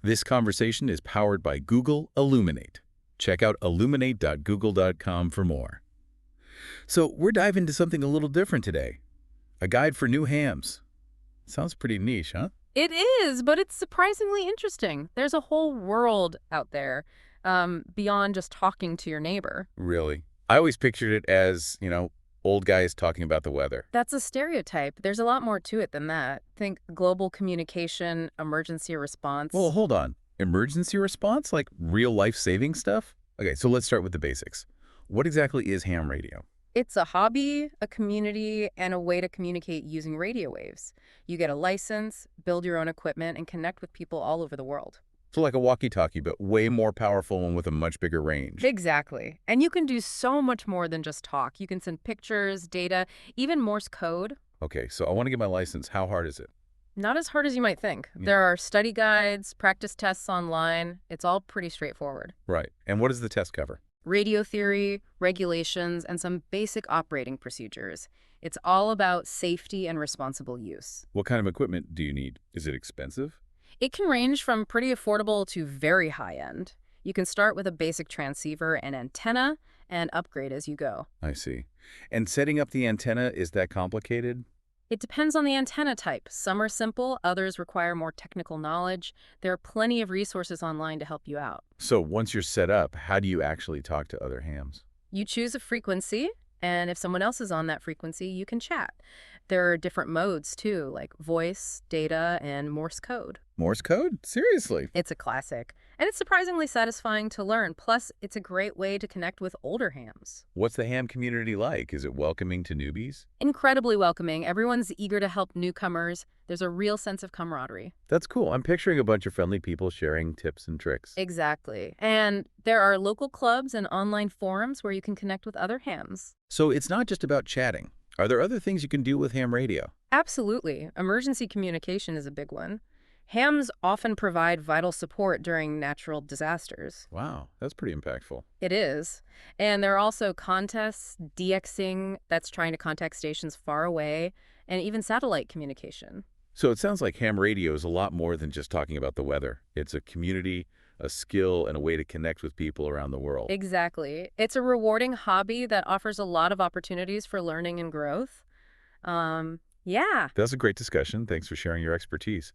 This conversation is powered by Google Illuminate. Check out illuminate.google.com for more. So we're diving into something a little different today. A guide for new hams. Sounds pretty niche, huh? It is, but it's surprisingly interesting. There's a whole world out there beyond just talking to your neighbor. Really? I always pictured it as, old guys talking about the weather. That's a stereotype. There's a lot more to it than that. Think global communication, emergency Well, response. hold on. Emergency response? Like real life-saving stuff? Okay, so let's start with the basics. What exactly is ham radio? It's a hobby, a community, and a way to communicate using radio waves. You get a license, build your own equipment, and connect with people all over the world. So like a walkie-talkie, but way more powerful and with a much bigger range. Exactly. And you can do so much more than just talk. You can send pictures, data, even Morse code. Okay, so I want to get my license. How hard is it? Not as hard as you might think. Yeah. There are study guides, practice tests online. It's all pretty straightforward. Right. And what does the test cover? Radio theory, regulations, and some basic operating procedures. It's all about safety and responsible use. What kind of equipment do you need? Is it expensive? It can range from pretty affordable to very high end. You can start with a basic transceiver and antenna and upgrade as you go. I see. And setting up the antenna, is that complicated? It depends on the antenna type. Some are simple, others require more technical knowledge. There are plenty of resources online to help you out. So once you're set up, how do you actually talk to other hams? You choose a frequency, and if someone else is on that frequency, you can chat. There are different modes too, like voice, data, and Morse code. Morse code? Seriously? It's a classic, and it's surprisingly satisfying to learn. Plus, it's a great way to connect with older hams. What's the ham community like? Is it welcoming to newbies? Incredibly welcoming. Everyone's eager to help newcomers. There's a real sense of camaraderie. That's cool. I'm picturing a bunch of friendly people sharing tips and tricks. Exactly. And there are local clubs and online forums where you can connect with other hams. So it's not just about chatting. Are there other things you can do with ham radio? Absolutely. Emergency communication is a big one. Hams often provide vital support during natural disasters. Wow, that's pretty impactful. It is. And there are also contests, DXing, that's trying to contact stations far away, and even satellite communication. So it sounds like ham radio is a lot more than just talking about the weather. It's a community, a skill, and a way to connect with people around the world. Exactly. It's a rewarding hobby that offers a lot of opportunities for learning and growth. Yeah. That's a great discussion. Thanks for sharing your expertise.